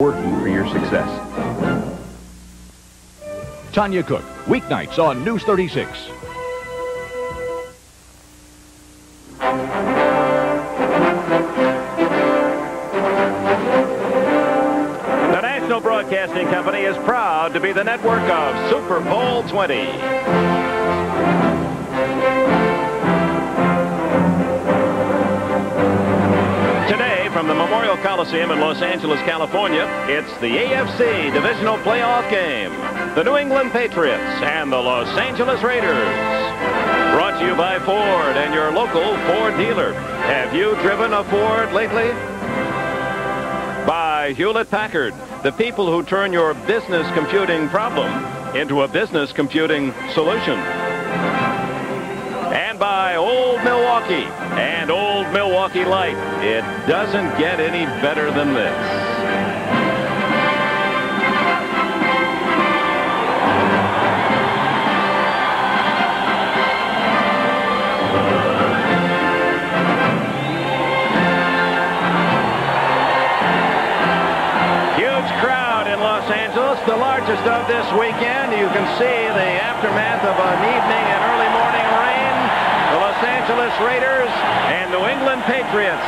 working for your success. Tanya Cook, weeknights on News 36. The National Broadcasting Company is proud to be the network of Super Bowl 20. Today, from the Memorial Coliseum in Los Angeles, California, it's the AFC Divisional Playoff game. The New England Patriots and the Los Angeles Raiders. Brought to you by Ford and your local Ford dealer. Have you driven a Ford lately? By Hewlett-Packard, the people who turn your business computing problem into a business computing solution. And by Old Milwaukee and Old Milwaukee Light. It doesn't get any better than this. Los Angeles, the largest of this weekend. You can see the aftermath of an evening and early morning rain. The Los Angeles Raiders and New England Patriots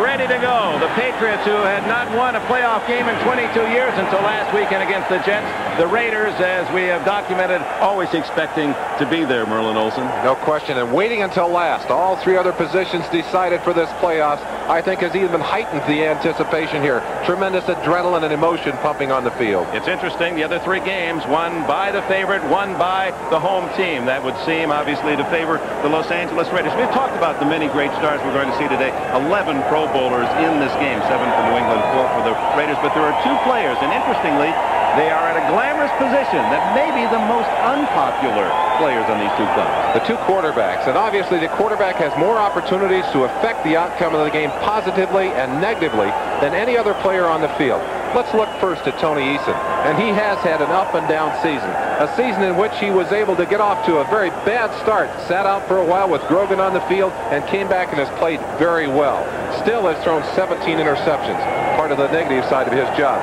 ready to go. The Patriots, who had not won a playoff game in 22 years until last weekend against the Jets. The Raiders, as we have documented, always expecting to be there, Merlin Olsen. No question, and waiting until last. All three other positions decided for this playoffs, I think, has even heightened the anticipation here. Tremendous adrenaline and emotion pumping on the field. It's interesting, the other three games, one by the favorite, one by the home team. That would seem, obviously, to favor the Los Angeles Raiders. We've talked about the many great stars we're going to see today. 11 Pro Bowlers in this game, 7 for New England, 4 for the Raiders. But there are two players, and interestingly, they are at a glamorous position that may be the most unpopular players on these two clubs. The two quarterbacks, and obviously the quarterback has more opportunities to affect the outcome of the game positively and negatively than any other player on the field. Let's look first at Tony Eason, and he has had an up and down season. A season in which he was able to get off to a very bad start, sat out for a while with Grogan on the field, and came back and has played very well. Still has thrown 17 interceptions, part of the negative side of his job.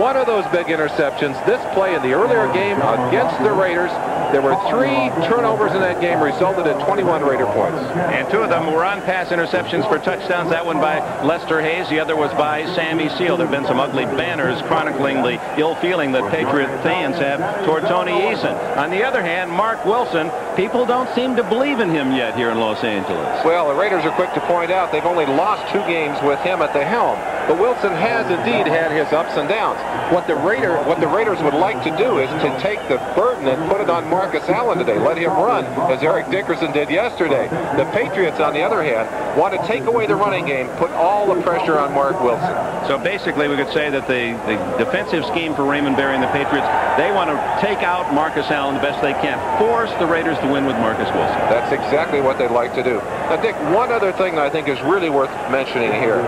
One of those big interceptions, this play in the earlier game against the Raiders. There were 3 turnovers in that game, resulted in 21 Raider points. And 2 of them were on pass interceptions for touchdowns. That one by Lester Hayes. The other was by Sammy Seal. There have been some ugly banners chronicling the ill feeling that Patriot fans have toward Tony Eason. On the other hand, Mark Wilson, people don't seem to believe in him yet here in Los Angeles. Well, the Raiders are quick to point out they've only lost 2 games with him at the helm. But Wilson has indeed had his ups and downs. What the Raiders would like to do is to take the burden and put it on Marcus Allen today. Let him run, as Eric Dickerson did yesterday. The Patriots, on the other hand, want to take away the running game, put all the pressure on Mark Wilson. So basically, we could say that the defensive scheme for Raymond Berry and the Patriots, they want to take out Marcus Allen the best they can, force the Raiders to win with Marcus Wilson. That's exactly what they'd like to do. Now, Dick, one other thing I think is really worth mentioning here.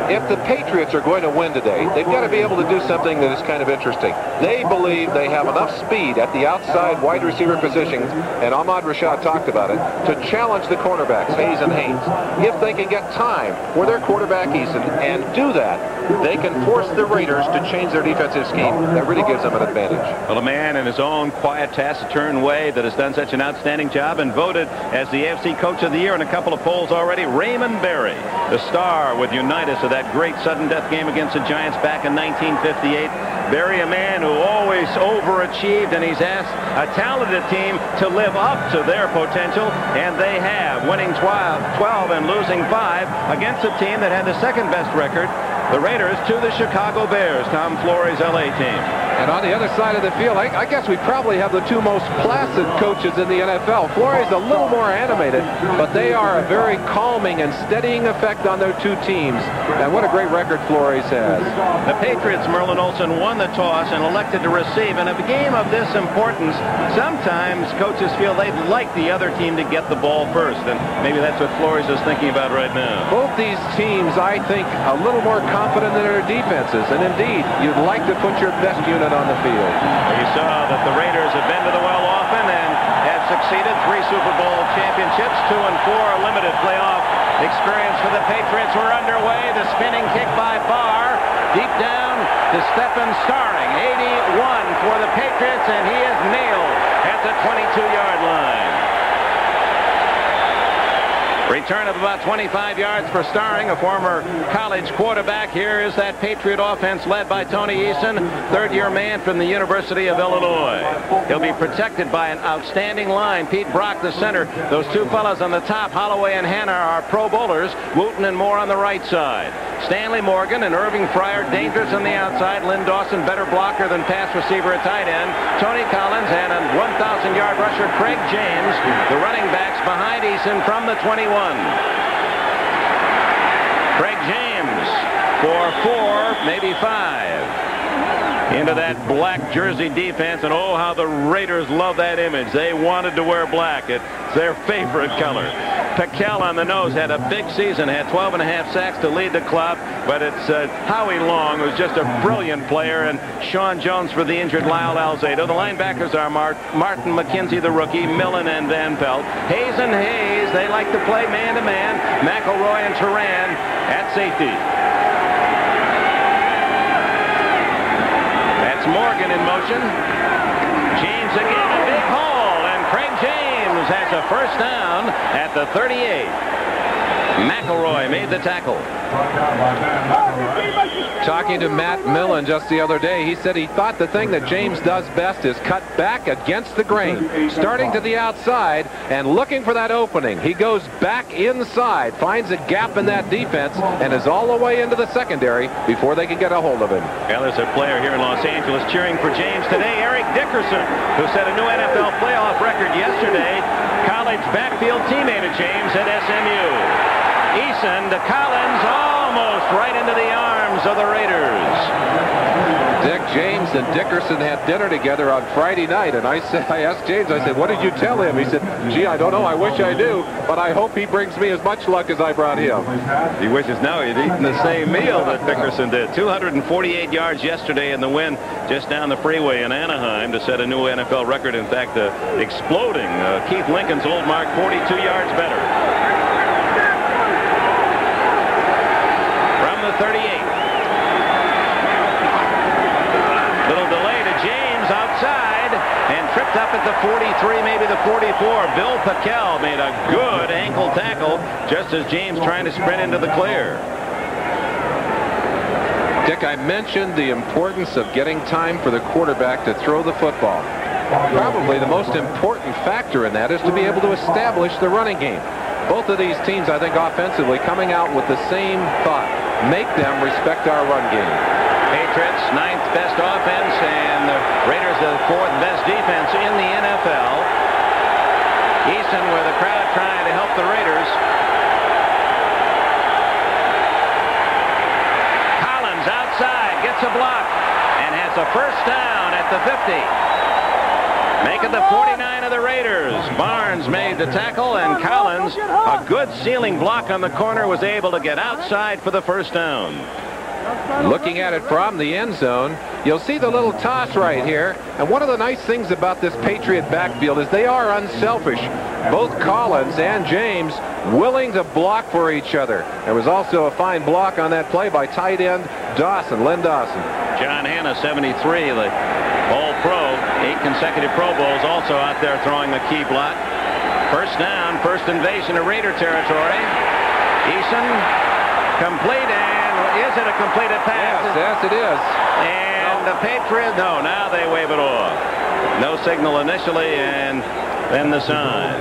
If the Patriots are going to win today, they've got to be able to do something that is kind of interesting. They believe they have enough speed at the outside wide receiver positions, and Ahmad Rashad talked about it, to challenge the cornerbacks, Hayes and Haynes. If they can get time for their quarterback, Eason, and do that, they can force the Raiders to change their defensive scheme. That really gives them an advantage. Well, a man in his own quiet, taciturn way that has done such an outstanding job and voted as the AFC Coach of the Year in a couple of polls already, Raymond Berry, the star with Unitas of that great sudden death game against the Giants back in 1958. Berry, a man who always overachieved, and he's asked a talented team to live up to their potential, and they have, winning 12 and losing 5 against a team that had the second best record, the Raiders, to the Chicago Bears, Tom Flory's LA team. And on the other side of the field, I guess we probably have the 2 most placid coaches in the NFL. Flory's a little more animated, but they are a very calming and steadying effect on their 2 teams. And what a great record Flory's has. The Patriots, Merlin Olsen, won the toss and elected to receive. In a game of this importance, sometimes coaches feel they'd like the other team to get the ball first. And maybe that's what Flory's is thinking about right now. Both these teams, I think, a little more confident in their defenses. And indeed, you'd like to put your best unit on the field. You saw that the Raiders have been to the well often and have succeeded. 3 Super Bowl championships, 2 and 4 limited playoff experience for the Patriots were underway. The spinning kick by Barr. Deep down to Stephen Starring. 81 for the Patriots, and he is nailed at the 22-yard line. Return of about 25 yards for Starring, a former college quarterback. Here is that Patriot offense led by Tony Eason, third-year man from the University of Illinois. He'll be protected by an outstanding line. Pete Brock, the center. Those two fellas on the top, Holloway and Hanna, are Pro Bowlers. Wooten and Moore on the right side. Stanley Morgan and Irving Fryer dangerous on the outside. Lynn Dawson, better blocker than pass receiver at tight end. Tony Collins and a 1,000-yard rusher, Craig James, the running backs behind Eason from the 21. Craig James for 4, maybe 5. Into that black jersey defense, and oh, how the Raiders love that image. They wanted to wear black. It's their favorite color. Piquel on the nose had a big season, had 12 and a half sacks to lead the club, but it's Howie Long, who's just a brilliant player, and Sean Jones for the injured Lyle Alzado. The linebackers are Martin McKenzie, the rookie, Millen and Van Pelt. Hayes and Hayes, they like to play man-to-man. McElroy and Turan at safety. That's Morgan in motion. James again, a big hole, and Craig James has a first down at the 38. McElroy made the tackle. Talking to Matt Millen just the other day, he said he thought the thing that James does best is cut back against the grain, starting to the outside and looking for that opening. He goes back inside, finds a gap in that defense, and is all the way into the secondary before they can get a hold of him. Well, there's a player here in Los Angeles cheering for James today, Eric Dickerson, who set a new NFL playoff record yesterday. College backfield teammate of James at SMU. Eason to Collins, almost right into the arms of the Raiders. Dick James and Dickerson had dinner together on Friday night, and I asked James, I said, what did you tell him? He said, gee, I don't know, I wish I knew, but I hope he brings me as much luck as I brought him. He wishes now he'd eaten the same meal that Dickerson did. 248 yards yesterday in the win just down the freeway in Anaheim to set a new NFL record. In fact, exploding Keith Lincoln's old mark, 42 yards better. From the 38. Little delay to James outside and tripped up at the 43, maybe the 44. Bill Piquel made a good ankle tackle just as James trying to sprint into the clear. Dick, I mentioned the importance of getting time for the quarterback to throw the football. Probably the most important factor in that is to be able to establish the running game. Both of these teams, I think, offensively coming out with the same thought. Make them respect our run game. Patriots, 9th best offense, and the Raiders, the 4th best defense in the NFL. Eason with the crowd trying to help the Raiders. Collins outside, gets a block, and has a first down at the 50. Make it the 49 of the Raiders. Barnes made the tackle, and Collins, a good ceiling block on the corner, was able to get outside for the first down. Looking at it from the end zone, you'll see the little toss right here. And one of the nice things about this Patriot backfield is they are unselfish. Both Collins and James willing to block for each other. There was also a fine block on that play by tight end Dawson, Lynn Dawson. John Hanna, 73, the All-Pro, 8 consecutive Pro Bowls, also out there throwing the key block. First down, first invasion of Raider territory. Eason, complete, and is it a completed pass? Yes, it is. And the Patriots, no, now they wave it off. No signal initially, and then the sign.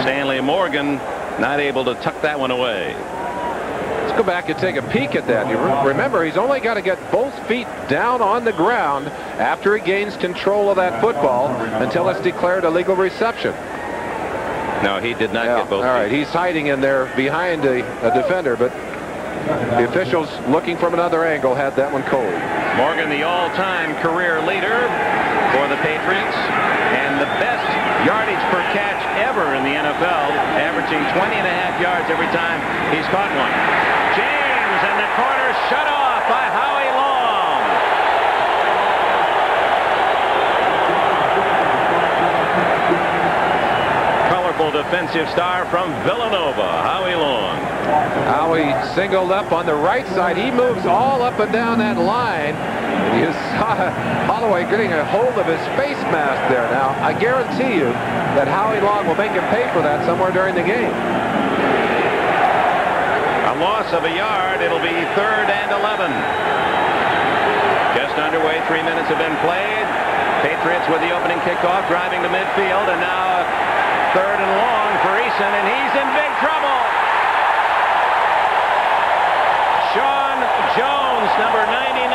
Stanley Morgan not able to tuck that one away. Let's go back and take a peek at that. You remember, he's only got to get both feet down on the ground after he gains control of that football until it's declared a legal reception. No, he did not get both feet. All right, he's hiding in there behind a defender, but the officials, looking from another angle, had that one cold. Morgan, the all-time career leader for the Patriots, and the best yardage per catch ever in the NFL, averaging 20.5 yards every time he's caught one. James in the corner, shut off by Howie Long. defensive star from Villanova, Howie Long. Howie singled up on the right side. He moves all up and down that line. You saw Holloway getting a hold of his face mask there. Now, I guarantee you that Howie Long will make him pay for that somewhere during the game. A loss of a yard. It'll be 3rd and 11. Just underway. 3 minutes have been played. Patriots with the opening kickoff, driving to midfield, and now 3rd and long for Eason, and he's in big trouble. Sean Jones, number 99.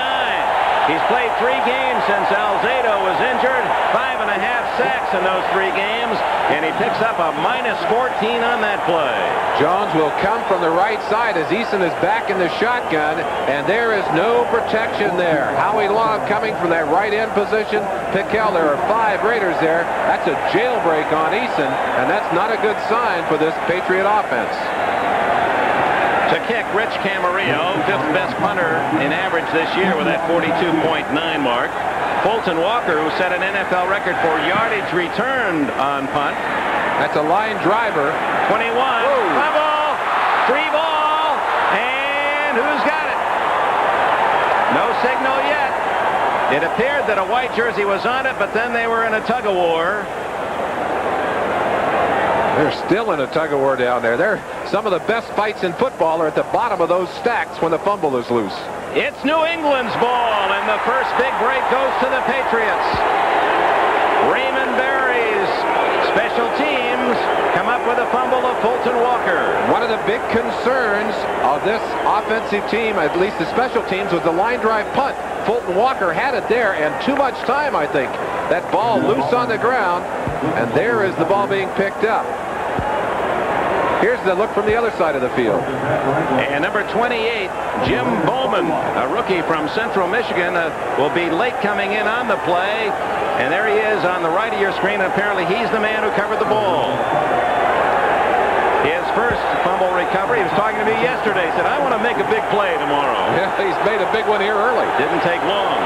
He's played 3 games since Alzado was injured, 5.5 sacks in those 3 games, and he picks up a -14 on that play. Jones will come from the right side as Eason is back in the shotgun, and there is no protection there. Howie Long coming from that right end position. Pickell, there are 5 Raiders there. That's a jailbreak on Eason, and that's not a good sign for this Patriot offense. To kick, Rich Camarillo, 5th best punter in average this year with that 42.9 mark. Fulton Walker, who set an NFL record for yardage returned on punt. That's a line driver. 21. Fumble. 3 ball. And who's got it? No signal yet. It appeared that a white jersey was on it, but then they were in a tug-of-war. They're still in a tug-of-war down there. Some of the best fights in football are at the bottom of those stacks when the fumble is loose. It's New England's ball, and the first big break goes to the Patriots. Raymond Berry's special teams come up with a fumble of Fulton Walker. One of the big concerns of this offensive team, at least the special teams, was the line drive punt. Fulton Walker had it there, and too much time, I think. That ball loose on the ground, and there is the ball being picked up. Here's the look from the other side of the field. And number 28, Jim Bowman, a rookie from Central Michigan, will be late coming in on the play. And there he is on the right of your screen. And apparently he's the man who covered the ball. His first fumble recovery, he was talking to me yesterday. He said, I want to make a big play tomorrow. Yeah, he's made a big one here early. Didn't take long.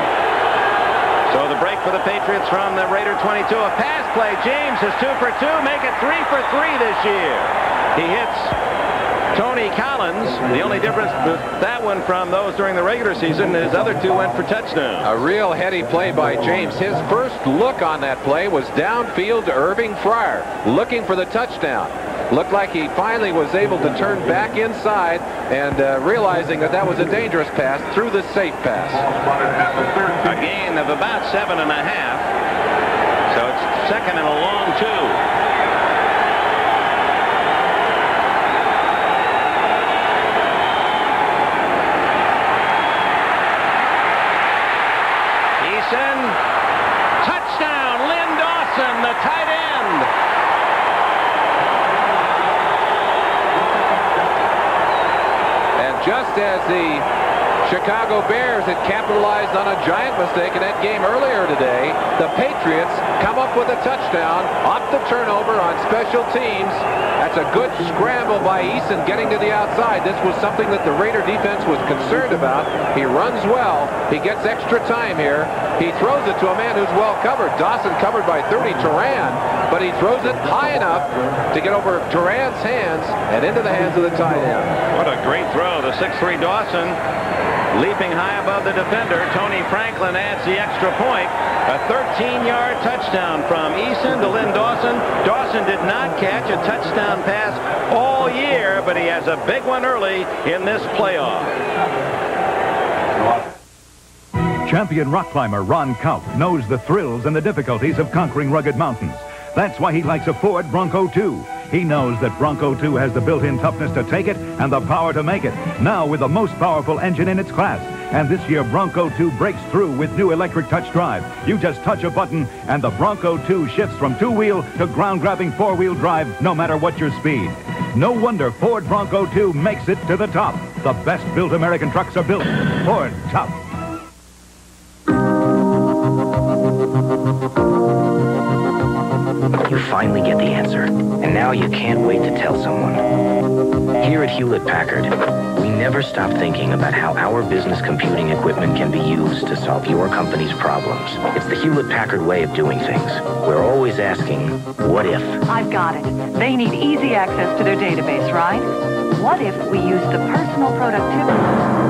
So the break for the Patriots from the Raider 22. A pass play. James is 2 for 2. Make it 3 for 3 this year. He hits Tony Collins. The only difference with that one from those during the regular season is other 2 went for touchdowns. A real heady play by James. His first look on that play was downfield to Irving Fryer, looking for the touchdown. Looked like he finally was able to turn back inside and realizing that was a dangerous pass, through the safe pass. A gain of about 7.5. So it's 2nd and a long 2. Touchdown, Lynn Dawson, the tight end. And just as the Chicago Bears had capitalized on a giant mistake in that game earlier today, the Patriots come up with a touchdown off the turnover on special teams. That's a good scramble by Eason getting to the outside. This was something that the Raider defense was concerned about. He runs well. He gets extra time here. He throws it to a man who's well covered. Dawson covered by 30, Turan, but he throws it high enough to get over Turan's hands and into the hands of the tight end. What a great throw. The 6'3" Dawson leaping high above the defender. Tony Franklin adds the extra point. A 13-yard touchdown from Eason to Lynn Dawson. Dawson did not catch a touchdown pass all year, but he has a big one early in this playoff. Champion rock climber Ron Kaup knows the thrills and the difficulties of conquering rugged mountains. That's why he likes a Ford Bronco 2. He knows that Bronco 2 has the built-in toughness to take it and the power to make it, now with the most powerful engine in its class. And this year, Bronco 2 breaks through with new electric touch drive. You just touch a button, and the Bronco 2 shifts from 2-wheel to ground-grabbing 4-wheel drive, no matter what your speed. No wonder Ford Bronco 2 makes it to the top. The best-built American trucks are built. Ford Top. You finally get the answer, and now you can't wait to tell someone. Here at Hewlett-Packard, we never stop thinking about how our business computing equipment can be used to solve your company's problems. It's the Hewlett-Packard way of doing things. We're always asking, what if? I've got it. They need easy access to their database, right? What if we use the personal productivity?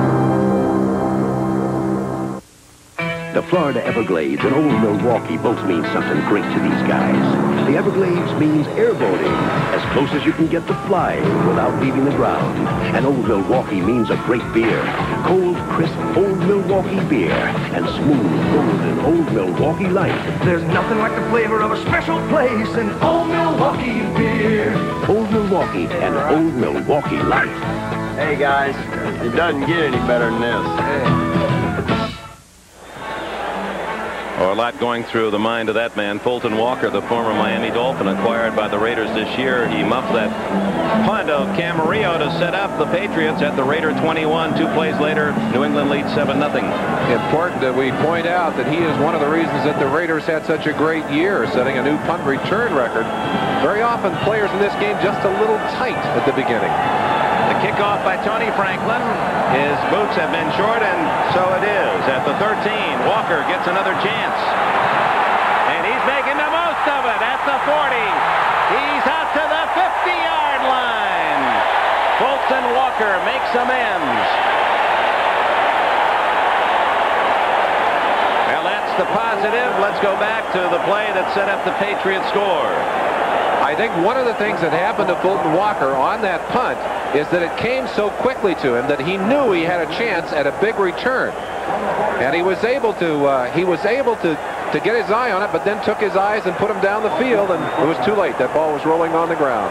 The Florida Everglades and Old Milwaukee both mean something great to these guys. The Everglades means airboating, as close as you can get to flying without leaving the ground. And Old Milwaukee means a great beer. Cold, crisp, Old Milwaukee beer. And smooth, golden Old Milwaukee Light. There's nothing like the flavor of a special place in Old Milwaukee beer. Old Milwaukee and Old Milwaukee Light. Hey, guys, it doesn't get any better than this. Oh, a lot going through the mind of that man. Fulton Walker, the former Miami Dolphin, acquired by the Raiders this year. He muffed that punt of Camarillo to set up the Patriots at the Raider 21. 2 plays later, New England leads 7-0. Important that we point out that he is one of the reasons that the Raiders had such a great year, setting a new punt return record. Very often players in this game just a little tight at the beginning. The kickoff by Tony Franklin. His boots have been short, and so it is. At the 13, Walker gets another chance. And he's making the most of it at the 40. He's out to the 50-yard line. Fulton Walker makes amends. Well, that's the positive. Let's go back to the play that set up the Patriots score. I think one of the things that happened to Fulton Walker on that punt is that it came so quickly to him that he knew he had a chance at a big return, and he was able to get his eye on it, but then took his eyes and put him down the field, and it was too late. That ball was rolling on the ground.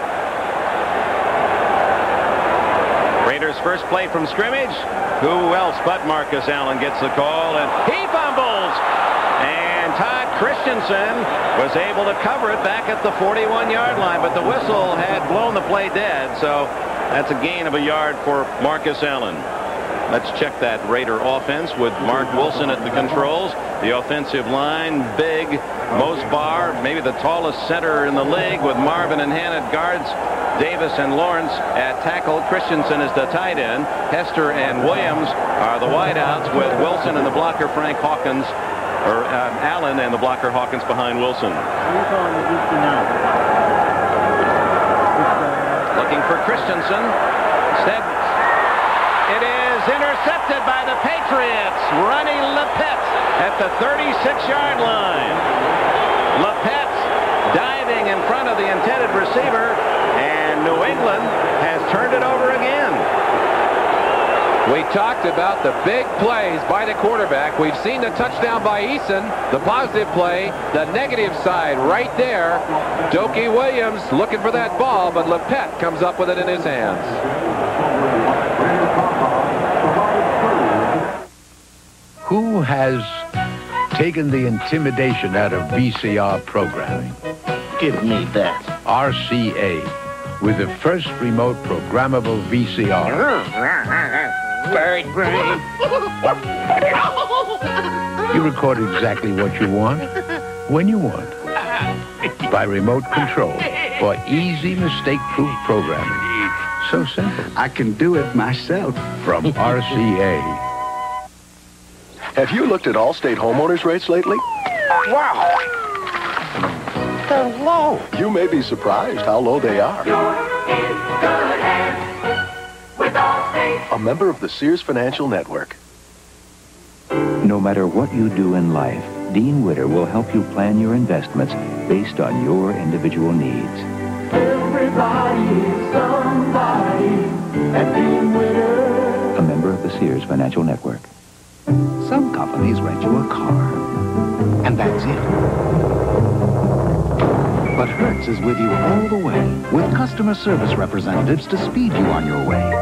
Raiders' first play from scrimmage. Who else but Marcus Allen gets the call, and he fumbles. And Todd Christensen was able to cover it back at the 41-yard line, but the whistle had blown the play dead, so that's a gain of a yard for Marcus Allen. Let's check that Raider offense with Mark Wilson at the controls. The offensive line, big. Mosbar, maybe the tallest center in the league, with Marvin and Hannah guards. Davis and Lawrence at tackle. Christensen is the tight end. Hester and Williams are the wideouts, with Wilson and the blocker Frank Hawkins, or Allen and the blocker Hawkins behind Wilson. Looking for Christensen. Instead, it is intercepted by the Patriots. Ronnie Lepet at the 36-yard line. Lepet diving in front of the intended receiver, and New England has turned it over again. We talked about the big plays by the quarterback. We've seen the touchdown by Eason, the positive play, the negative side right there. Dokie Williams looking for that ball, but Lepet comes up with it in his hands. Who has taken the intimidation out of VCR programming? Give me that. RCA, with the first remote programmable VCR. Bird brain. You record exactly what you want, when you want, by remote control, for easy mistake-proof programming. So simple. I can do it myself. From RCA. Have you looked at Allstate homeowners rates lately? Wow. They're low. You may be surprised how low they are. A member of the Sears Financial Network. No matter what you do in life, Dean Witter will help you plan your investments based on your individual needs. Everybody is somebody at Dean Witter. A member of the Sears Financial Network. Some companies rent you a car, and that's it. But Hertz is with you all the way, with customer service representatives to speed you on your way.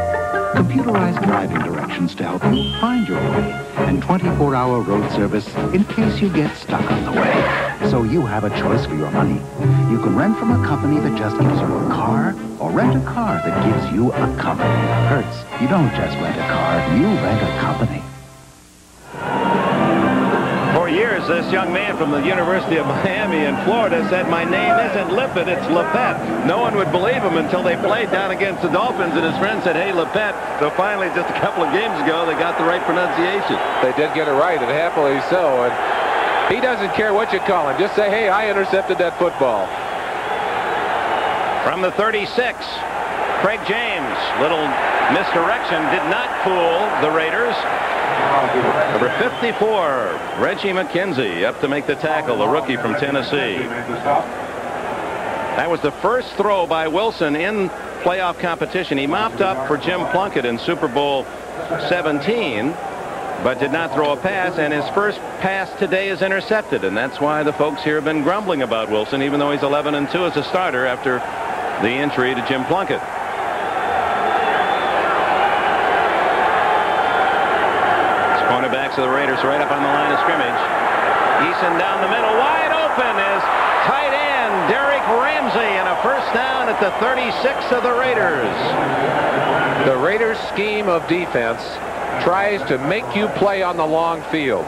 Computerized driving directions to help you find your way, and 24-hour road service in case you get stuck on the way. So you have a choice for your money. You can rent from a company that just gives you a car, or rent a car that gives you a company. Hertz, you don't just rent a car, you rent a company. For years, this young man from the University of Miami in Florida said, my name isn't Lippett, it's Lippett. No one would believe him until they played down against the Dolphins, and his friend said, hey, Lippett. So finally, just a couple of games ago, they got the right pronunciation. They did get it right, and happily so. And he doesn't care what you call him. Just say, hey, I intercepted that football. From the 36, Craig James. Little misdirection did not fool the Raiders. Number 54, Reggie McKenzie, up to make the tackle, the rookie from Tennessee. That was the first throw by Wilson in playoff competition. He mopped up for Jim Plunkett in Super Bowl 17, but did not throw a pass, and his first pass today is intercepted, and that's why the folks here have been grumbling about Wilson, even though he's 11-2 as a starter after the injury to Jim Plunkett. Cornerbacks of the Raiders right up on the line of scrimmage. Eason down the middle, wide open is tight end Derek Ramsey, and a first down at the 36 of the Raiders. The Raiders' scheme of defense tries to make you play on the long field.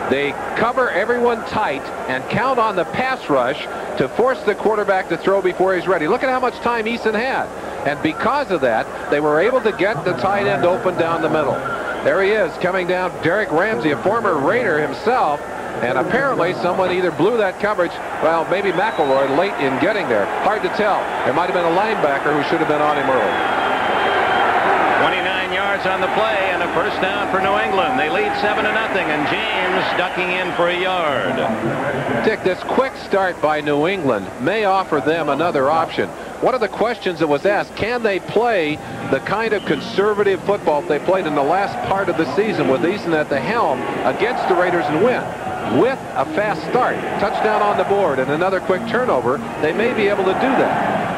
They cover everyone tight and count on the pass rush to force the quarterback to throw before he's ready. Look at how much time Eason had. And because of that, they were able to get the tight end open down the middle. There he is, coming down, Derek Ramsey, a former Raider himself, and apparently someone either blew that coverage, well, maybe McElroy late in getting there. Hard to tell. It might have been a linebacker who should have been on him early. 29 yards on the play and a first down for New England. They lead 7-0, and James ducking in for a yard. Dick, this quick start by New England may offer them another option. One of the questions that was asked, can they play the kind of conservative football they played in the last part of the season with Eason at the helm against the Raiders and win? With a fast start, touchdown on the board, and another quick turnover, they may be able to do that.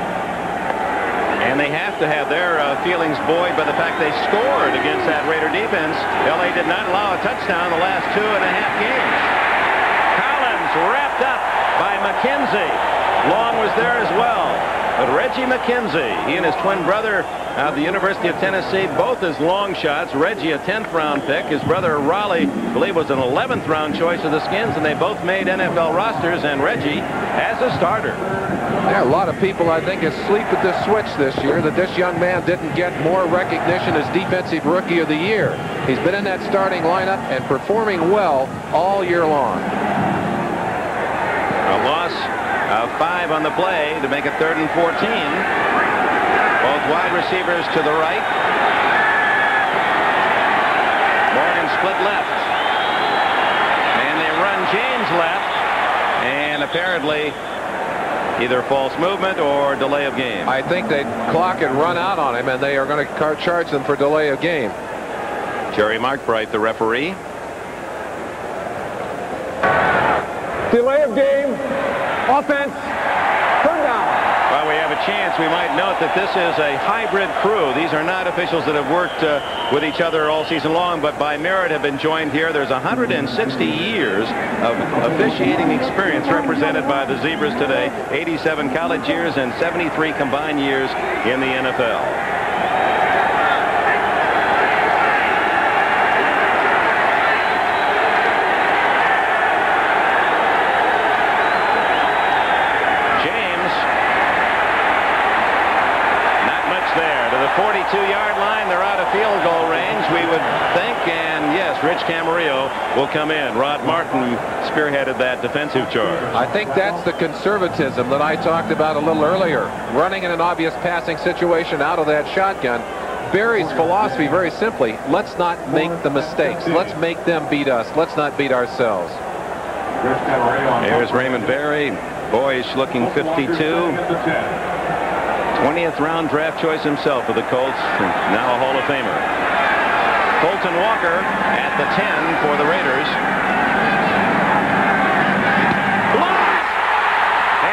And they have to have their feelings buoyed by the fact they scored against that Raider defense. L.A. did not allow a touchdown the last 2.5 games. Collins wrapped up by McKenzie. Long was there as well. But Reggie McKenzie, he and his twin brother out of the University of Tennessee, both as long shots. Reggie, a 10th round pick. His brother Raleigh, I believe, was an 11th round choice of the Skins, and they both made NFL rosters, and Reggie as a starter. There are a lot of people, I think, asleep at this switch this year that this young man didn't get more recognition as Defensive Rookie of the Year. He's been in that starting lineup and performing well all year long. A loss of 5 on the play to make it 3rd and 14. Both wide receivers to the right. Morgan split left. And they run James left. And apparently either false movement or delay of game. I think they clock and run out on him, and they are going to charge them for delay of game. Jerry Markbright, the referee. Delay of game. Offense. Turn down. While we have a chance, we might note that this is a hybrid crew. These are not officials that have worked with each other all season long, but by merit have been joined here. There's 160 years of officiating experience represented by the Zebras today. 87 college years and 73 combined years in the NFL. There to the 42-yard line. They're out of field goal range, we would think, and yes, Rich Camarillo will come in. Rod Martin spearheaded that defensive charge. I think that's the conservatism that I talked about a little earlier. Running in an obvious passing situation out of that shotgun. Barry's philosophy, very simply, let's not make the mistakes. Let's make them beat us. Let's not beat ourselves. Here's Raymond Barry, boyish looking 52. 20th round draft choice himself for the Colts, now a Hall of Famer. Colton Walker at the 10 for the Raiders. Lost!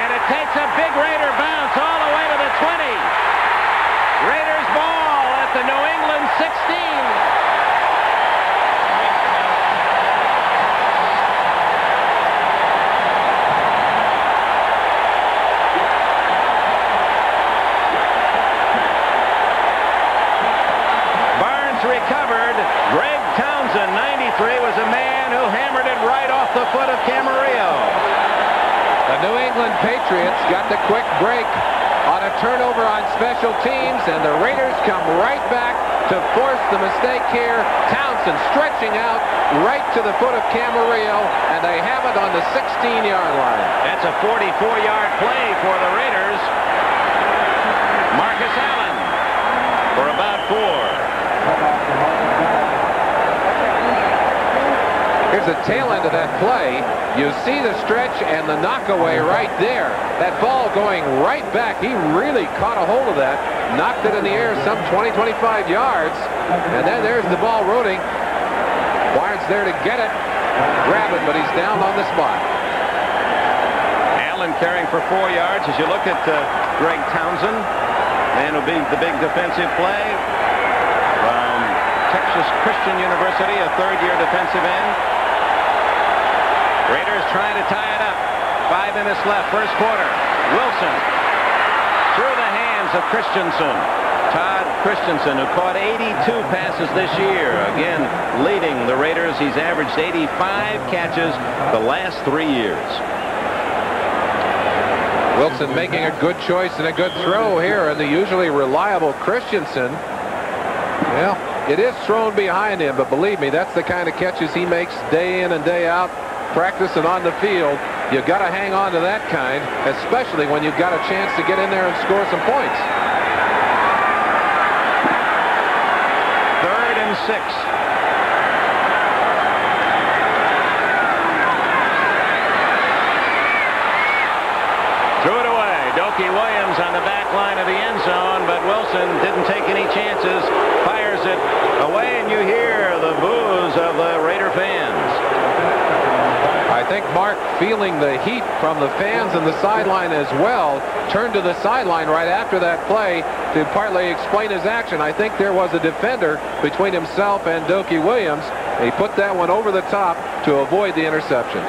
And it takes a big Raider bounce all the way to the 20. Raiders ball at the New England 16. Recovered. Greg Townsend, 93, was a man who hammered it Patriots got the quick break on a turnover on special teams, and the Raiders come right back to force the mistake here. Townsend stretching out right to the foot of Camarillo, and they have it on the 16-yard line. That's a 44-yard play for the Raiders. Marcus Allen for about 4. Here's the tail end of that play. You see the stretch and the knockaway right there. That ball going right back. He really caught a hold of that. Knocked it in the air some 20-25 yards. And then there's the ball rolling. Barnes there to get it. Grab it, but he's down on the spot. Allen carrying for 4 yards. As you look at Greg Townsend, and it'll be the big defensive play from Texas Christian University, a third-year defensive end. Raiders trying to tie it up. 5 minutes left, first quarter. Wilson through the hands of Christensen. Todd Christensen, who caught 82 passes this year. Again, leading the Raiders. He's averaged 85 catches the last 3 years. Wilson making a good choice and a good throw here, and the usually reliable Christensen. Well, it is thrown behind him, but believe me, that's the kind of catches he makes day in and day out. Practice and on the field. You've got to hang on to that kind, especially when you've got a chance to get in there and score some points. 3rd and 6. Threw it away. Dokie Williams on the back line of the end zone, but Wilson didn't take any chances. Fires it away, and you hear the boos of the Raider fans. I think Mark, feeling the heat from the fans and the sideline as well, turned to the sideline right after that play to partly explain his action. I think there was a defender between himself and Dokie Williams. He put that one over the top to avoid the interception.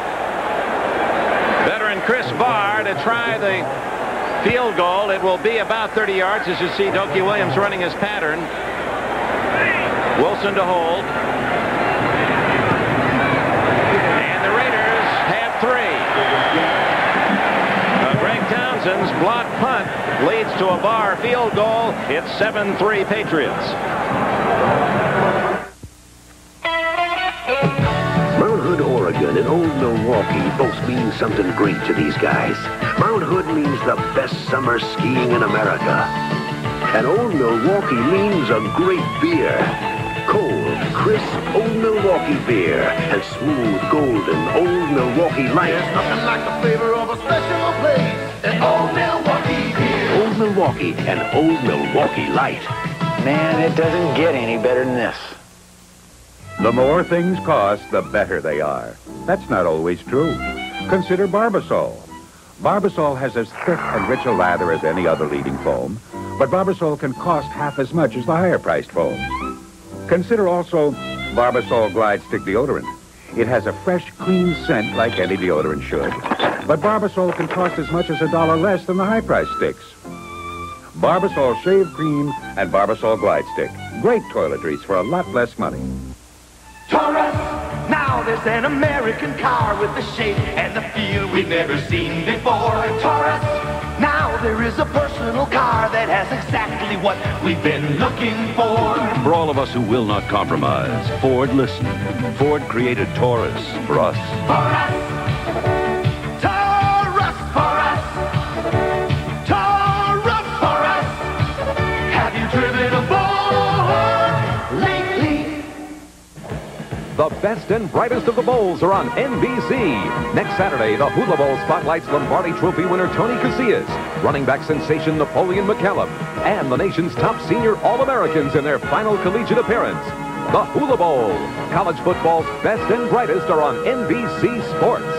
Veteran Chris Barr to try the field goal. It will be about 30 yards, as you see Dokie Williams running his pattern. Wilson to hold. Greg Townsend's block punt leads to a Barr field goal. It's 7-3 Patriots. Mount Hood, Oregon and Old Milwaukee both mean something great to these guys. Mount Hood means the best summer skiing in America. And Old Milwaukee means a great beer. Cold, crisp Old Milwaukee beer and smooth, golden Old Milwaukee Light. There's nothing like the flavor of a special place and Old Milwaukee beer. Old Milwaukee and Old Milwaukee Light. Man, it doesn't get any better than this. The more things cost, the better they are. That's not always true. Consider Barbasol. Barbasol has as thick and rich a lather as any other leading foam, but Barbasol can cost half as much as the higher-priced foams. Consider also Barbasol Glide Stick Deodorant. It has a fresh, clean scent like any deodorant should, but Barbasol can cost as much as $1 less than the high-priced sticks. Barbasol Shave Cream and Barbasol Glide Stick. Great toiletries for a lot less money. Taurus, now there's an American car with the shape and the feel we've never seen before. Taurus, now there is a personal car that has exactly what we've been looking for. For all of us who will not compromise, Ford listened. Ford created Taurus for us. Taurus, Taurus for us. Taurus for us. Have you driven aboard lately? The best and brightest of the bowls are on NBC. Next Saturday, the Hula Bowl spotlights Lombardi Trophy winner Tony Casillas, running back sensation Napoleon McCallum, and the nation's top senior All-Americans in their final collegiate appearance. The Hula Bowl. College football's best and brightest are on NBC Sports.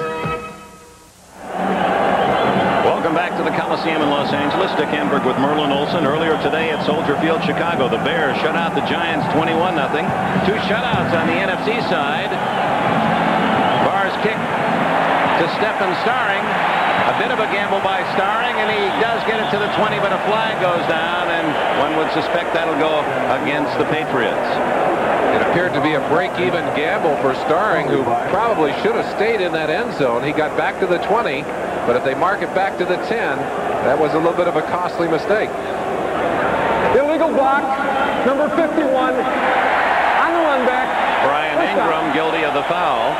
Welcome back to the Coliseum in Los Angeles. Dick Enberg with Merlin Olsen. Earlier today at Soldier Field, Chicago, the Bears shut out the Giants 21-0. 2 shutouts on the NFC side. Barr's kick to Stephen Starring. A bit of a gamble by Starring, and he does get it to the 20, but a flag goes down, and one would suspect that'll go against the Patriots. You know, Appeared to be a break-even gamble for Starring, who probably should have stayed in that end zone. He got back to the 20, but if they mark it back to the 10, that was a little bit of a costly mistake. Illegal block, number 51, on the run back. Brian Ingram guilty of the foul.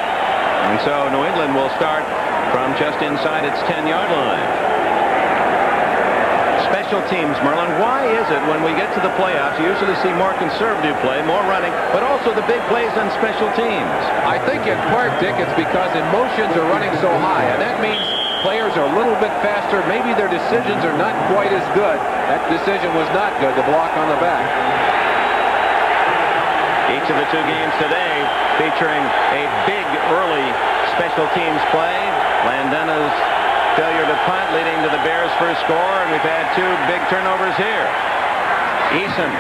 And so New England will start from just inside its 10-yard line. Special teams, Merlin, why is it when we get to the playoffs you usually see more conservative play, more running, but also the big plays on special teams? I think in part, Dick, it's because emotions are running so high, and that means players are a little bit faster. Maybe their decisions are not quite as good. That decision was not good, the block on the back. Each of the two games today featuring a big early special teams play. Landena's failure to punt leading to the Bears' first score, and we've had two big turnovers here. Eason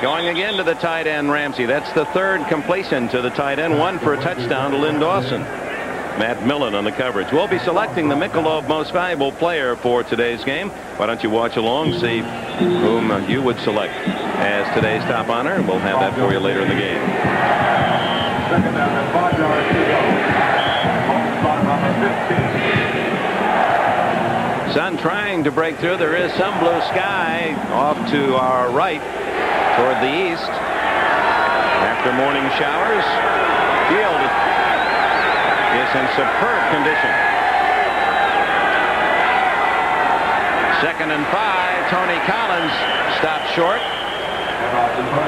going again to the tight end, Ramsey. That's the third completion to the tight end, one for a touchdown to Lynn Dawson. Matt Millen on the coverage. We'll be selecting the Michelob Most Valuable Player for today's game. Why don't you watch along, see whom you would select as today's top honor, and we'll have that for you later in the game. Second down and 5 yards to go. Home spot number 15. Sun trying to break through. There is some blue sky off to our right toward the east. After morning showers, field is in superb condition. 2nd and 5. Tony Collins stopped short.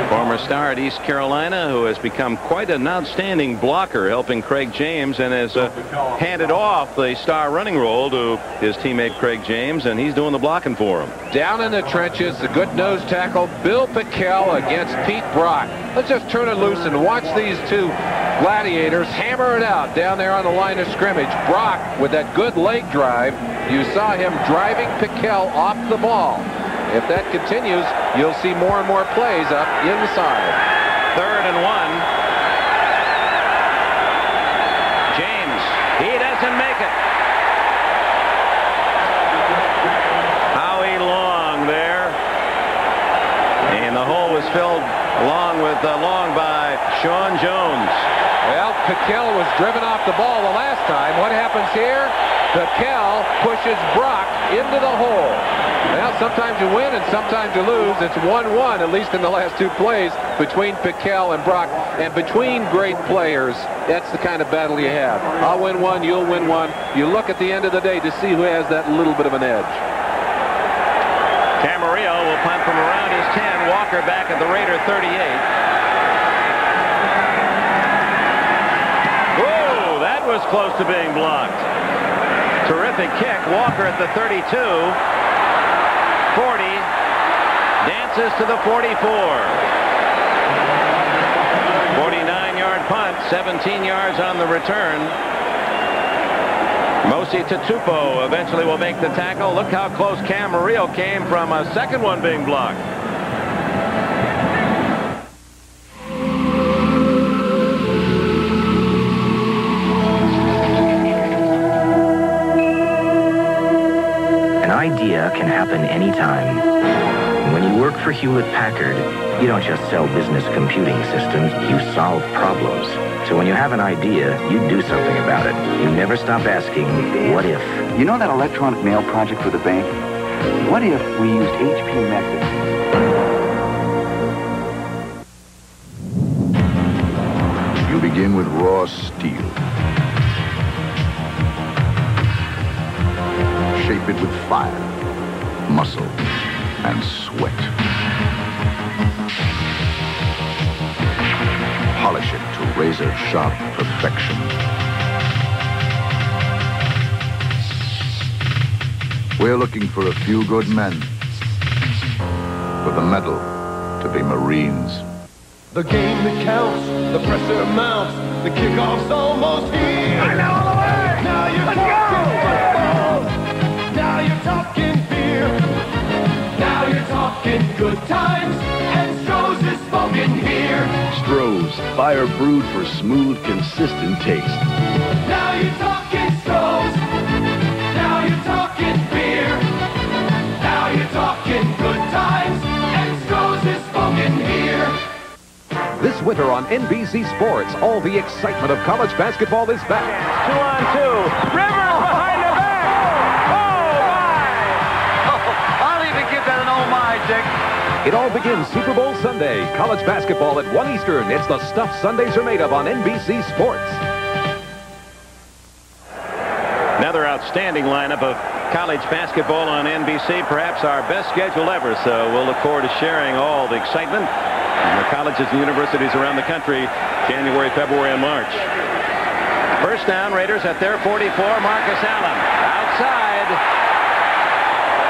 Former star at East Carolina, who has become quite an outstanding blocker, helping Craig James, and has handed off the star running role to his teammate Craig James, and he's doing the blocking for him. Down in the trenches, the good nose tackle, Bill Pickell against Pete Brock. Let's just turn it loose and watch these two gladiators hammer it out down there on the line of scrimmage. Brock with that good leg drive. You saw him driving Pickell off the ball. If that continues, you'll see more and more plays up inside. 3rd and 1. James, he doesn't make it. Howie Long there. And the hole was filled along with Long by Sean Jones. Well, Pickell was driven off the ball the last time. What happens here? Pickell pushes Brock into the hole. Well, sometimes you win and sometimes you lose. It's 1-1, at least in the last two plays, between Pickell and Brock. And between great players, that's the kind of battle you have. I'll win one, you'll win one. You look at the end of the day to see who has that little bit of an edge. Camarillo will punt from around his 10. Walker back at the Raider 38. Whoa, that was close to being blocked. Terrific kick. Walker at the 32. 40. Dances to the 44. 49-yard punt. 17 yards on the return. Mosi Tatupo eventually will make the tackle. Look how close Camarillo came from a second one being blocked. An idea can happen anytime. When you work for Hewlett-Packard, you don't just sell business computing systems, you solve problems. So when you have an idea, you do something about it. You never stop asking, what if? You know that electronic mail project for the bank? What if we used HP methods? You begin with raw steel. Shape it with fire, muscle, and sweat. Polish it to razor-sharp perfection. We're looking for a few good men with a medal to be Marines. The game that counts, the pressure mounts, the kickoff's almost here. I know all the way. Now you're talking football. Now you're talking beer. Now you're talking good times, and Stroh's is spoken here. Stroh's, fire brewed for smooth, consistent taste. Now you're talking Stroh's. Now you're talking beer. Now you're talking good times, and Stroh's is spoken here. This winter on NBC Sports. All the excitement of college basketball is back. 2-on-2. Rivers behind the back. Oh, my. I'll even give that an oh, my, Dick. It all begins Super Bowl Sunday. College basketball at 1 Eastern. It's the stuff Sundays are made of on NBC Sports. Another outstanding lineup of college basketball on NBC, perhaps our best schedule ever. So we'll look forward to sharing all the excitement in the colleges and universities around the country, January, February, and March. First down, Raiders at their 44. Marcus Allen outside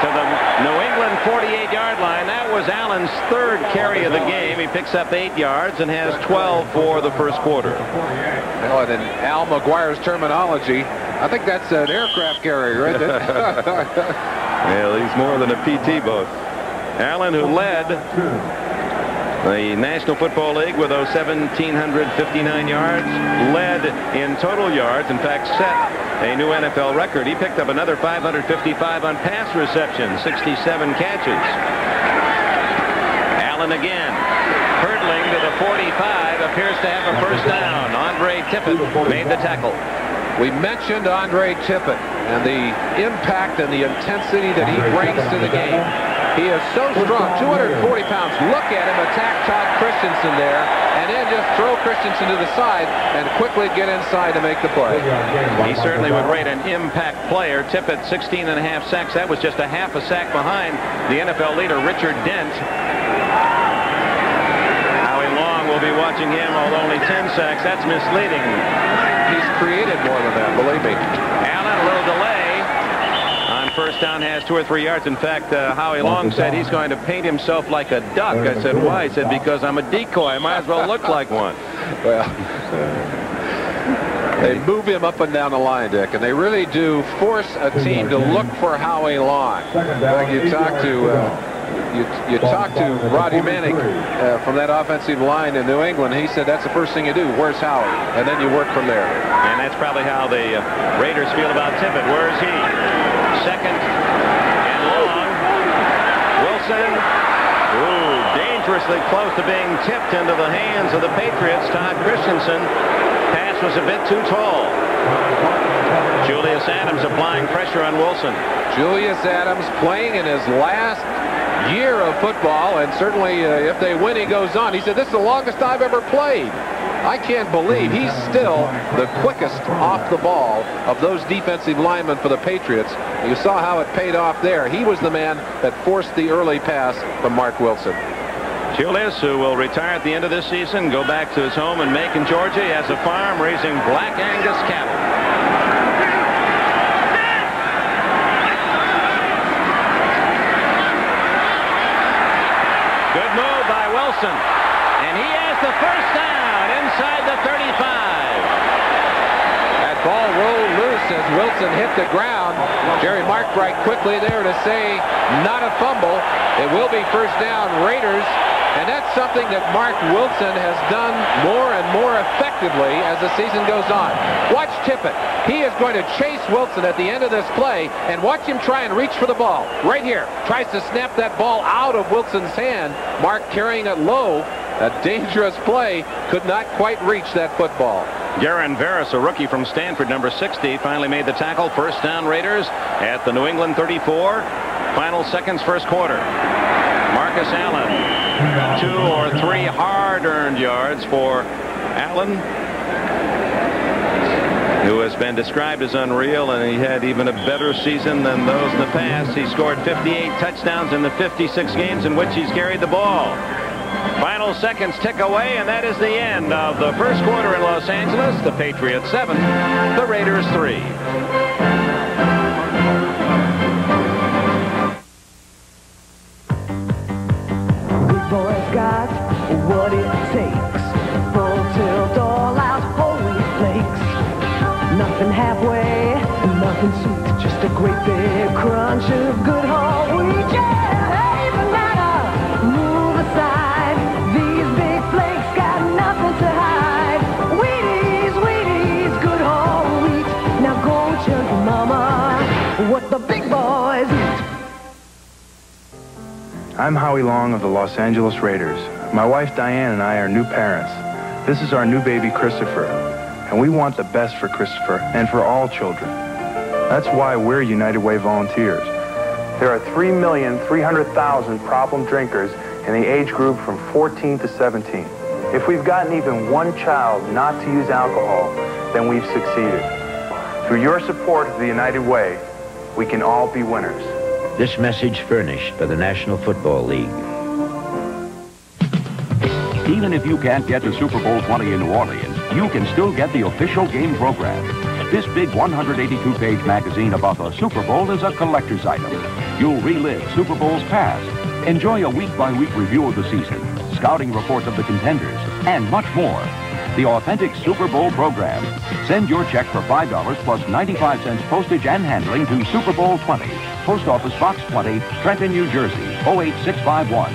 to the New England 48-yard line. That was Allen's third carry of the game. He picks up 8 yards and has 12 for the first quarter. Well, and in Al McGuire's terminology, I think that's an aircraft carrier, right there. Well, he's more than a PT boat. Allen, who led the National Football League with those 1,759 yards, led in total yards, in fact set a new NFL record. He picked up another 555 on pass reception, 67 catches. Allen again, hurtling to the 45, appears to have a first down. Andre Tippett made the tackle. We mentioned Andre Tippett and the impact and the intensity that he brings to the game. He is so strong, 240 pounds. Look at him attack Todd Christensen there, and then just throw Christensen to the side and quickly get inside to make the play. He certainly would rate an impact player. Tippett, 16.5 sacks. That was just a half a sack behind the NFL leader, Richard Dent. Howie Long will be watching him, although only 10 sacks. That's misleading. He's created more than that, believe me. Allen, a little delay. On first down, has 2 or 3 yards. In fact, Howie Long said he's going to paint himself like a duck. I said, why? He said, because I'm a decoy. I might as well look like one. Well, they move him up and down the line, Dick, and they really do force a team to look for Howie Long. Like you talk to... You talk to Roddy Manning from that offensive line in New England. He said that's the first thing you do. Where's Howie? And then you work from there. And that's probably how the Raiders feel about Tippett. Where is he? Second and long. Wilson. Ooh, dangerously close to being tipped into the hands of the Patriots. Todd Christensen. Pass was a bit too tall. Julius Adams applying pressure on Wilson. Julius Adams playing in his last year of football, and certainly if they win, he goes on. He said, this is the longest I've ever played. I can't believe he's still the quickest off the ball of those defensive linemen for the Patriots. You saw how it paid off there. He was the man that forced the early pass from Mark Wilson. Julius, who will retire at the end of this season, go back to his home in Macon, Georgia. He has a farm raising Black Angus cattle. Good move by Wilson. And he has the first down inside the 35. That ball rolled loose as Wilson hit the ground. Jerry Markbright quickly there to say not a fumble. It will be first down, Raiders. And that's something that Mark Wilson has done more and more effectively as the season goes on. Watch Tippett. He is going to chase Wilson at the end of this play, and watch him try and reach for the ball. Right here. Tries to snap that ball out of Wilson's hand. Mark carrying it low. A dangerous play. Could not quite reach that football. Garen Veras, a rookie from Stanford, number 60, finally made the tackle. First down, Raiders at the New England 34. Final seconds, first quarter. Marcus Allen. 2 or 3 hard-earned yards for Allen, who has been described as unreal, and he had even a better season than those in the past. He scored 58 touchdowns in the 56 games in which he's carried the ball. Final seconds tick away, and that is the end of the first quarter in Los Angeles. The Patriots 7, the Raiders 3. Boys got what it takes. Full tilt, all out, holy flakes. Nothing halfway, nothing sweet. Just a great big crunch of good whole wheat. Yeah, hey, banana, move aside. These big flakes got nothing to hide. Wheaties, Wheaties, good whole wheat. Now go tell your mama what the big boys eat. I'm Howie Long of the Los Angeles Raiders. My wife Diane and I are new parents. This is our new baby, Christopher, and we want the best for Christopher and for all children. That's why we're United Way volunteers. There are 3,300,000 problem drinkers in the age group from 14 to 17. If we've gotten even one child not to use alcohol, then we've succeeded. Through your support of the United Way, we can all be winners. This message furnished by the National Football League. Even if you can't get to Super Bowl 20 in New Orleans, you can still get the official game program. This big 182-page magazine about the Super Bowl is a collector's item. You'll relive Super Bowls past, enjoy a week-by-week review of the season, scouting reports of the contenders, and much more. The authentic Super Bowl program. Send your check for $5 plus 95 cents postage and handling to Super Bowl 20, Post Office Box 20, Trenton, New Jersey, 08651.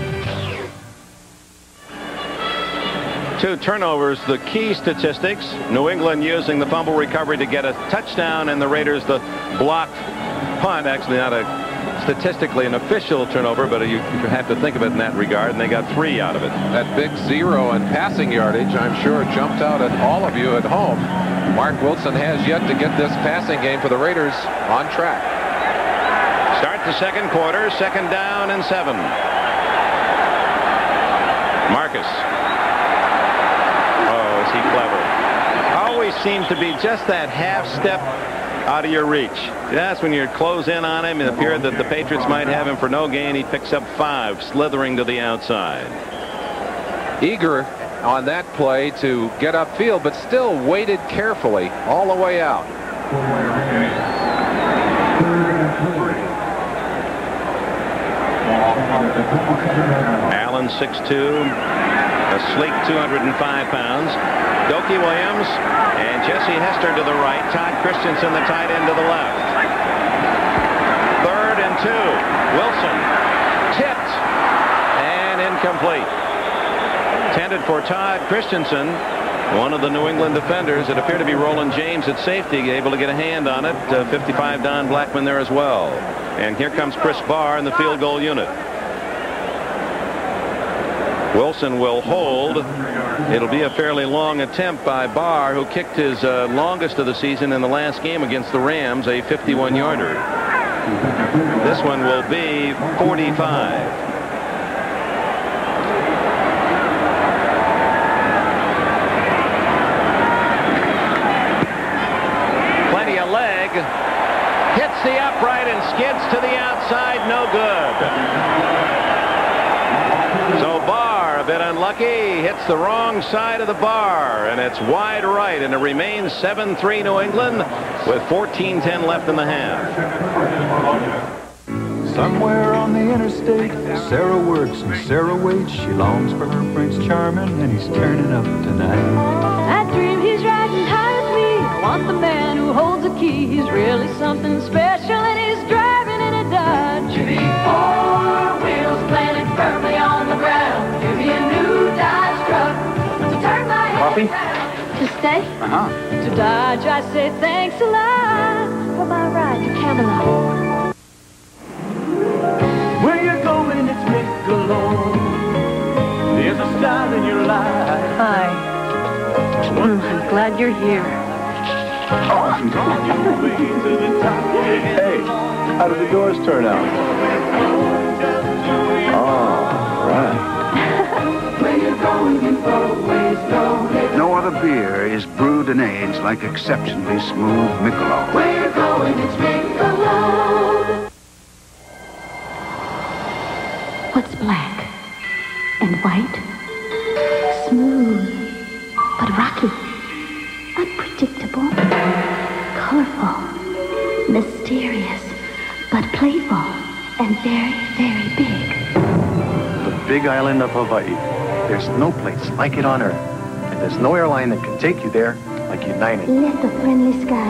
2 turnovers, the key statistics. New England using the fumble recovery to get a touchdown, and the Raiders the blocked punt. Actually not a statistically an official turnover, but you have to think of it in that regard, and they got 3 out of it. That big 0 in passing yardage, I'm sure, jumped out at all of you at home. Mark Wilson has yet to get this passing game for the Raiders on track. Start the second quarter, 2nd down and 7. Marcus. Oh, is he clever. Always seems to be just that half step out of your reach. That's when you close in on him. It appeared that the Patriots might have him for no gain. He picks up 5, slithering to the outside. Eager on that play to get upfield, but still waited carefully all the way out. Allen, 6'2", a sleek 205 pounds. Dokie Williams and Jesse Hester to the right. Todd Christensen, the tight end, to the left. 3rd and 2. Wilson tipped and incomplete. Intended for Todd Christensen, one of the New England defenders. It appeared to be Roland James at safety, able to get a hand on it. 55 Don Blackman there as well. And here comes Chris Barr in the field goal unit. Wilson will hold. It'll be a fairly long attempt by Barr, who kicked his longest of the season in the last game against the Rams, a 51-yarder. This one will be 45. Plenty of leg. Hits the upright and skids to the outside. No good. So Barr, a bit unlucky, hits the wrong side of the bar, and it's wide right, and it remains 7-3 New England with 14:10 left in the half. Somewhere on the interstate, Sarah works and Sarah waits. She longs for her Prince Charming, and he's turning up tonight. I dream he's riding high with me. I want the man who holds the key. He's really something special, and he's driving in a Dodge. Give me 4 wheels planted firmly on the ground. Give me a new Dodge truck to turn my head around. To stay? Uh-huh. To Dodge, I say thanks a lot for my ride to Camelot. Where you going, it's Michelob. There's a style in your life. Hi. I'm glad you're here. Hey, how did the doors turn out? All right. Where you going, you always know. No other beer is brewed and aged like exceptionally smooth Michelob. Where you going, it's Michelob. What's black and white? Smooth, but rocky. Unpredictable. Colorful. Mysterious, but playful. And very, very big. The big island of Hawaii. There's no place like it on Earth. And there's no airline that can take you there like United. Let the friendly sky